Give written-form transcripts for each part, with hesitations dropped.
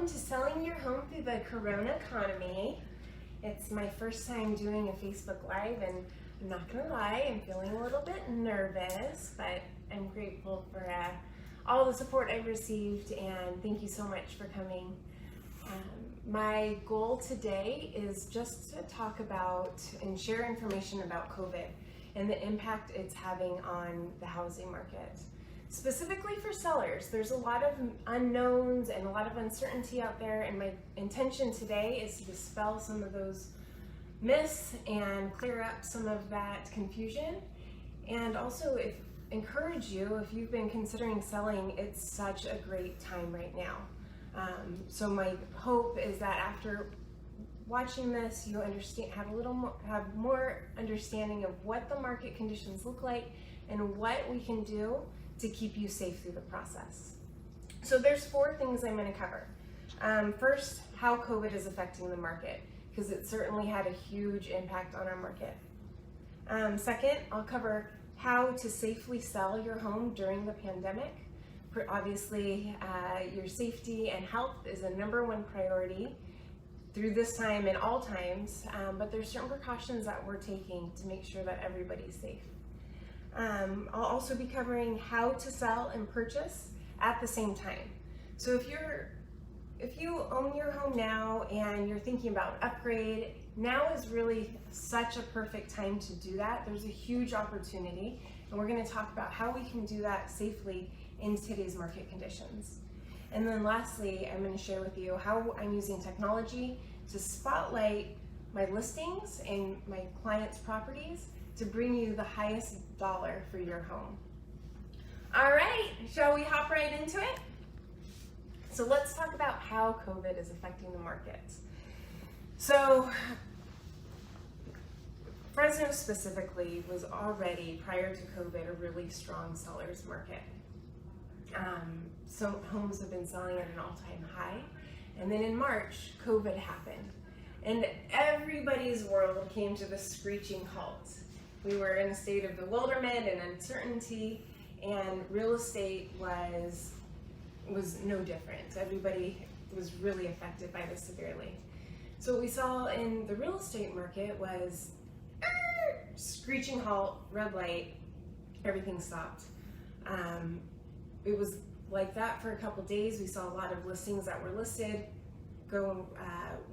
welcome to Selling Your Home Through the Corona-Conomy. It's my first time doing a Facebook Live, and I'm not gonna lie, I'm feeling a little bit nervous, but I'm grateful for all the support I've received, and thank you so much for coming. My goal today is just to talk about and share information about COVID and the impact it's having on the housing market. Specifically for sellers, there's a lot of unknowns and a lot of uncertainty out there, and my intention today is to dispel some of those myths and clear up some of that confusion, and also encourage you, if you've been considering selling, it's such a great time right now. So my hope is that after watching this, you have more understanding of what the market conditions look like and what we can do to keep you safe through the process. So there's 4 things I'm going to cover. First, how COVID is affecting the market, because it certainly had a huge impact on our market. Second, I'll cover how to safely sell your home during the pandemic. Obviously, your safety and health is a #1 priority through this time and all times, but there's certain precautions that we're taking to make sure that everybody's safe. I'll also be covering how to sell and purchase at the same time. So if you own your home now and you're thinking about an upgrade, now is really such a perfect time to do that. There's a huge opportunity, and we're going to talk about how we can do that safely in today's market conditions. And then lastly, I'm going to share with you how I'm using technology to spotlight my listings and my clients' properties to bring you the highest dollar for your home. All right, shall we hop right into it? So let's talk about how COVID is affecting the market. So Fresno specifically was already, prior to COVID, a really strong seller's market. So homes have been selling at an all-time high. And then in March, COVID happened. And everybody's world came to the screeching halt. We were in a state of bewilderment and uncertainty, and real estate was no different. Everybody was really affected by this severely. So what we saw in the real estate market was screeching halt, red light, everything stopped. It was like that for a couple days. We saw a lot of listings that were listed go,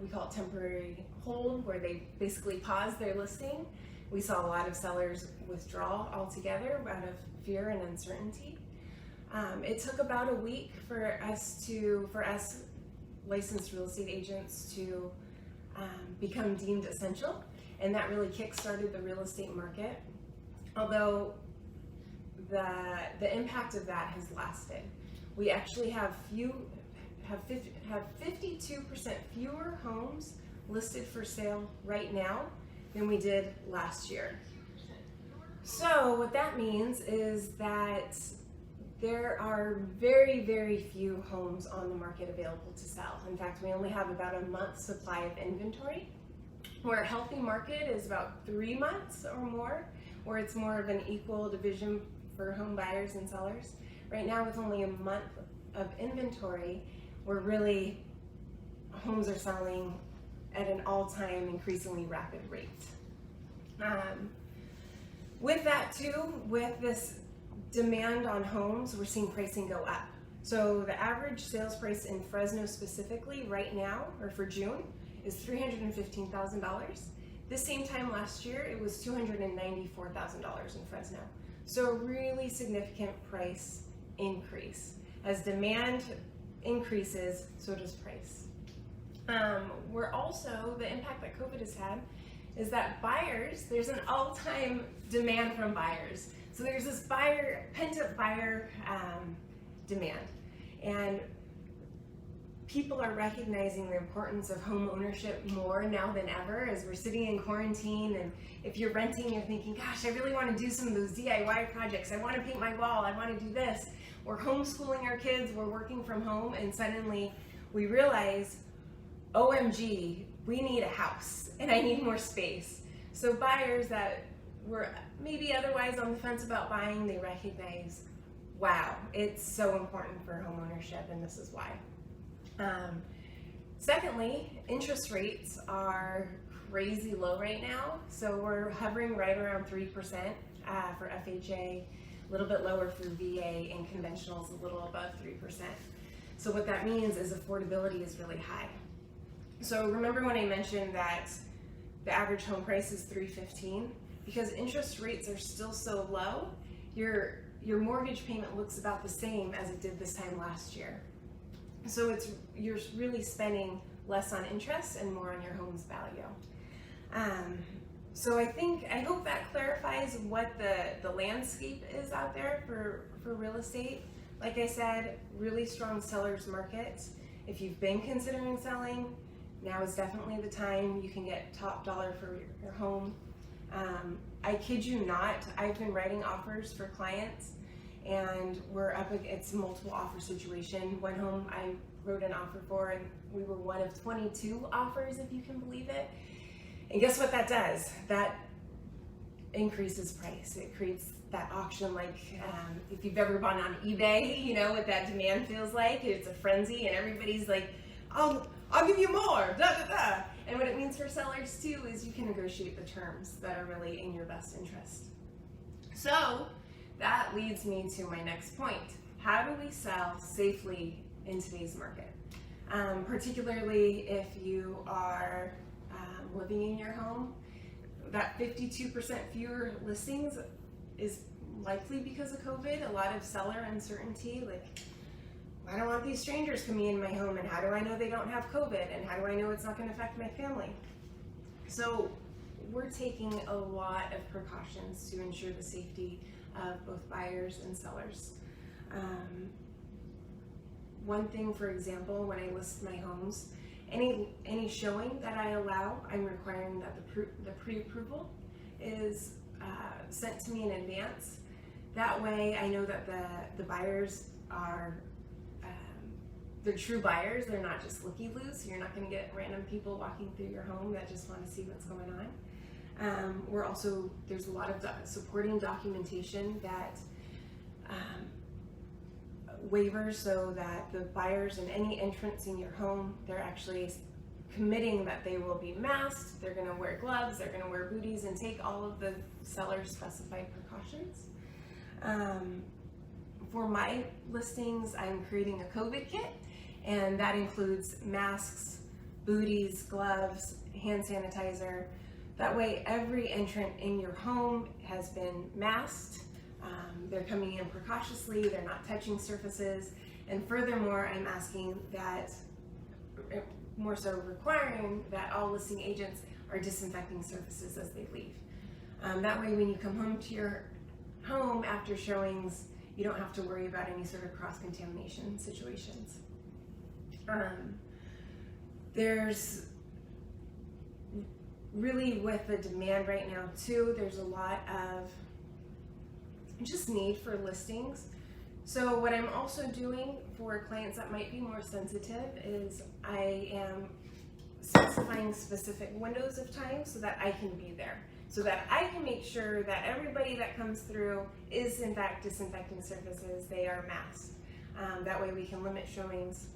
we call it temporary hold, where they basically paused their listing. We saw a lot of sellers withdraw altogether out of fear and uncertainty. It took about a week for us licensed real estate agents to become deemed essential, and that really kick-started the real estate market. Although the impact of that has lasted. We actually have 52% fewer homes listed for sale right now than we did last year. So what that means is that there are very, very few homes on the market available to sell. In fact, we only have about a month's supply of inventory, where a healthy market is about 3 months or more, where it's more of an equal division for home buyers and sellers. Right now, with only a month of inventory, where really homes are selling at an all-time increasingly rapid rate. With that too, with this demand on homes, we're seeing pricing go up. So the average sales price in Fresno specifically right now, or for June, is $315,000. This same time last year, it was $294,000 in Fresno. So a really significant price increase. As demand increases, so does price. We're also, the impact that COVID has had is that buyers, there's an all-time demand from buyers. So there's this pent-up buyer demand. And people are recognizing the importance of home ownership more now than ever, as we're sitting in quarantine. And if you're renting, you're thinking, gosh, I really want to do some of those DIY projects. I want to paint my wall. I want to do this. We're homeschooling our kids. We're working from home. And suddenly we realize, OMG, we need a house and I need more space. So buyers that were maybe otherwise on the fence about buying, they recognize, wow, it's so important for home ownership, and this is why. Secondly, interest rates are crazy low right now. So we're hovering right around 3% for FHA, a little bit lower for VA, and conventional is a little above 3%. So what that means is affordability is really high. So remember when I mentioned that the average home price is $315? Because interest rates are still so low, your mortgage payment looks about the same as it did this time last year. So you're really spending less on interest and more on your home's value. So I hope that clarifies what the landscape is out there for real estate. Like I said, really strong seller's market. If you've been considering selling, now is definitely the time. You can get top dollar for your home. I kid you not, I've been writing offers for clients, and we're up against a multiple offer situation. One home I wrote an offer for, and we were one of 22 offers, if you can believe it. And guess what that does? That increases price. It creates that auction, like if you've ever bought on eBay, you know what that demand feels like. It's a frenzy, and everybody's like, I'll give you more, da da da. And what it means for sellers too is you can negotiate the terms that are really in your best interest. So that leads me to my next point. How do we sell safely in today's market? Particularly if you are living in your home. That 52% fewer listings is likely because of COVID. A lot of seller uncertainty, like, I don't want these strangers coming in my home, and how do I know they don't have COVID, and how do I know it's not going to affect my family? So we're taking a lot of precautions to ensure the safety of both buyers and sellers. One thing, for example, when I list my homes, any showing that I allow, I'm requiring that the pre-approval is sent to me in advance. That way I know that the buyers are they're true buyers. They're not just looky-loos. You're not going to get random people walking through your home that just want to see what's going on. There's a lot of supporting documentation that waivers, so that the buyers and any entrants in your home, they're actually committing that they will be masked, they're going to wear gloves, they're going to wear booties, and take all of the seller's specified precautions. For my listings, I'm creating a COVID kit, and that includes masks, booties, gloves, hand sanitizer. That way every entrant in your home has been masked. They're coming in precautiously, they're not touching surfaces, and furthermore, I'm asking that, more so requiring that all listing agents are disinfecting surfaces as they leave. That way when you come home to your home after showings, you don't have to worry about any sort of cross-contamination situations. There's really, with the demand right now too, there's a lot of just need for listings. So what I'm also doing for clients that might be more sensitive is I am specifying specific windows of time so that I can be there, so that I can make sure that everybody that comes through is in fact disinfecting surfaces, they are masked. That way we can limit showings.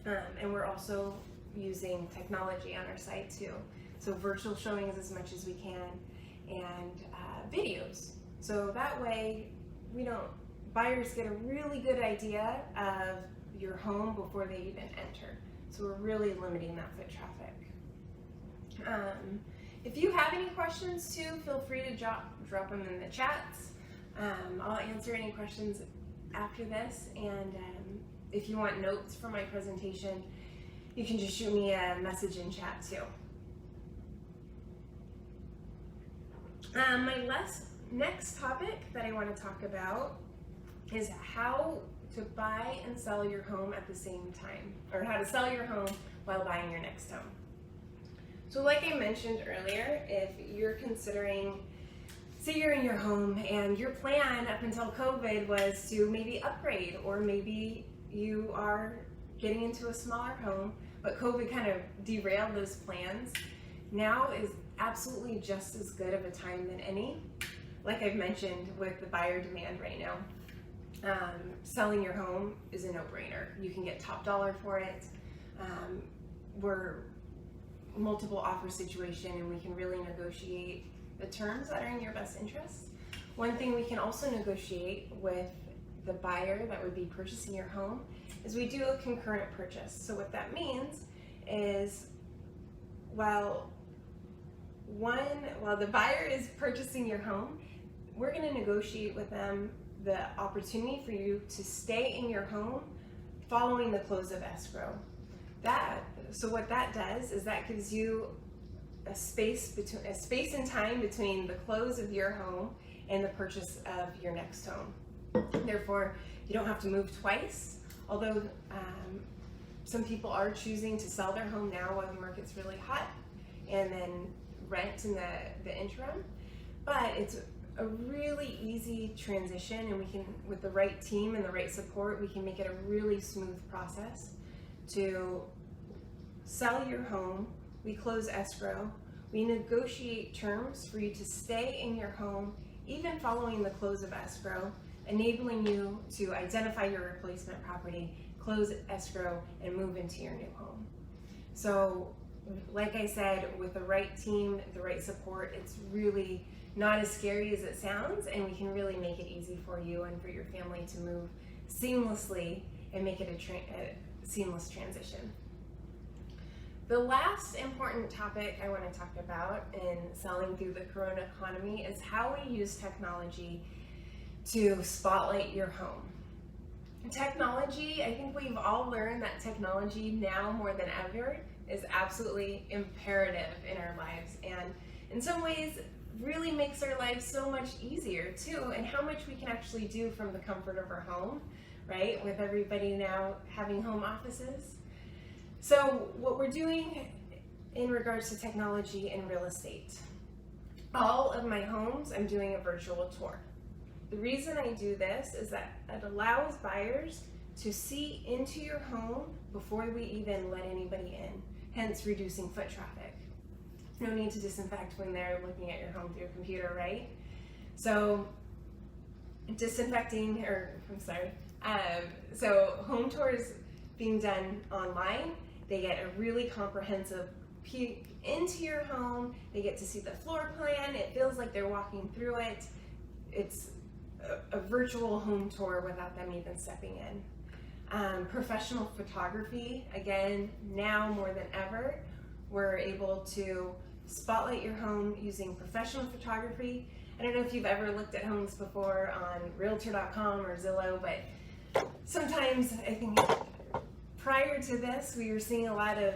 And we're also using technology on our site too. So virtual showings as much as we can, and videos. So that way buyers get a really good idea of your home before they even enter. So we're really limiting that foot traffic. If you have any questions too, feel free to drop them in the chats. I'll answer any questions after this, and if you want notes for my presentation, you can just shoot me a message in chat too. My next topic that I want to talk about is how to buy and sell your home at the same time, or how to sell your home while buying your next home. So like I mentioned earlier, if you're considering, say you're in your home and your plan up until COVID was to maybe upgrade, or maybe you are getting into a smaller home, but COVID kind of derailed those plans, now is absolutely just as good of a time than any. Like I've mentioned with the buyer demand right now, selling your home is a no-brainer. You can get top dollar for it. we're multiple offer situation and we can really negotiate the terms that are in your best interest. One thing we can also negotiate with the buyer that would be purchasing your home is we do a concurrent purchase. So what that means is while the buyer is purchasing your home, we're going to negotiate with them the opportunity for you to stay in your home following the close of escrow. So what that does is that gives you a space and time between the close of your home and the purchase of your next home. Therefore, you don't have to move twice, although some people are choosing to sell their home now while the market's really hot and then rent in the interim. But it's a really easy transition, and we can, with the right team and the right support, we can make it a really smooth process to sell your home. We close escrow, we negotiate terms for you to stay in your home even following the close of escrow, enabling you to identify your replacement property, close escrow, and move into your new home. So like I said, with the right team, the right support, it's really not as scary as it sounds, and we can really make it easy for you and for your family to move seamlessly and make it a seamless transition. The last important topic I want to talk about in selling through the Corona-Conomy is how we use technology to spotlight your home. Technology, I think we've all learned that technology now more than ever is absolutely imperative in our lives, and in some ways really makes our lives so much easier too, and how much we can actually do from the comfort of our home, right? With everybody now having home offices. So what we're doing in regards to technology and real estate, all of my homes, I'm doing a virtual tour. The reason I do this is that it allows buyers to see into your home before we even let anybody in, hence reducing foot traffic. No need to disinfect when they're looking at your home through a computer, right? So so home tours being done online, they get a really comprehensive peek into your home. They get to see the floor plan. It feels like they're walking through it. It's a virtual home tour without them even stepping in. Professional photography, again, now more than ever, we're able to spotlight your home using professional photography. I don't know if you've ever looked at homes before on Realtor.com or Zillow, but sometimes I think prior to this, we were seeing a lot of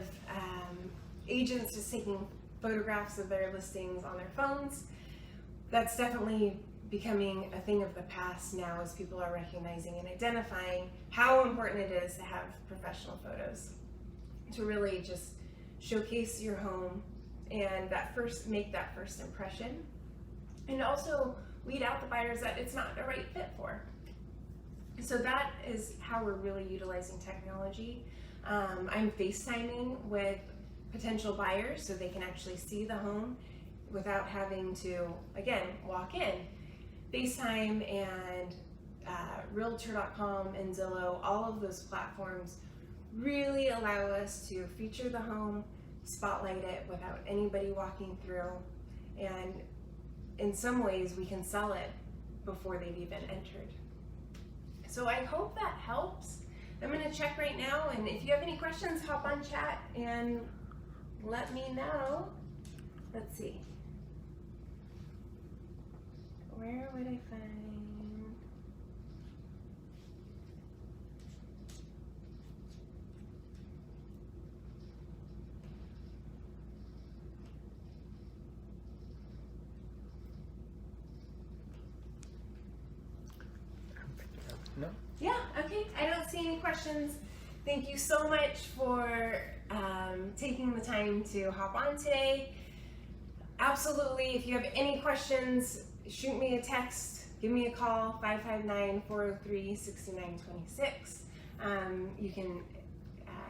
agents just taking photographs of their listings on their phones. That's definitely becoming a thing of the past now, as people are recognizing and identifying how important it is to have professional photos to really just showcase your home and make that first impression, and also weed out the buyers that it's not the right fit for. So that is how we're really utilizing technology. I'm FaceTiming with potential buyers so they can actually see the home without having to, again, walk in. FaceTime and Realtor.com and Zillow, all of those platforms really allow us to feature the home, spotlight it without anybody walking through, and in some ways we can sell it before they've even entered. So I hope that helps. I'm going to check right now, and if you have any questions, hop on chat and let me know. Let's see. Where would I find? No? Yeah, okay. I don't see any questions. Thank you so much for taking the time to hop on today. Absolutely, if you have any questions, shoot me a text, give me a call, 559-403-6926. You can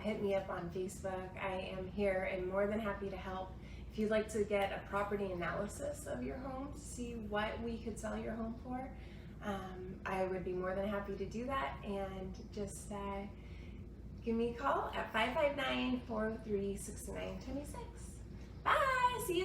hit me up on Facebook. I am here and more than happy to help. If you'd like to get a property analysis of your home to see what we could sell your home for, I would be more than happy to do that, and just give me a call at 559-403-6926. Bye! See you.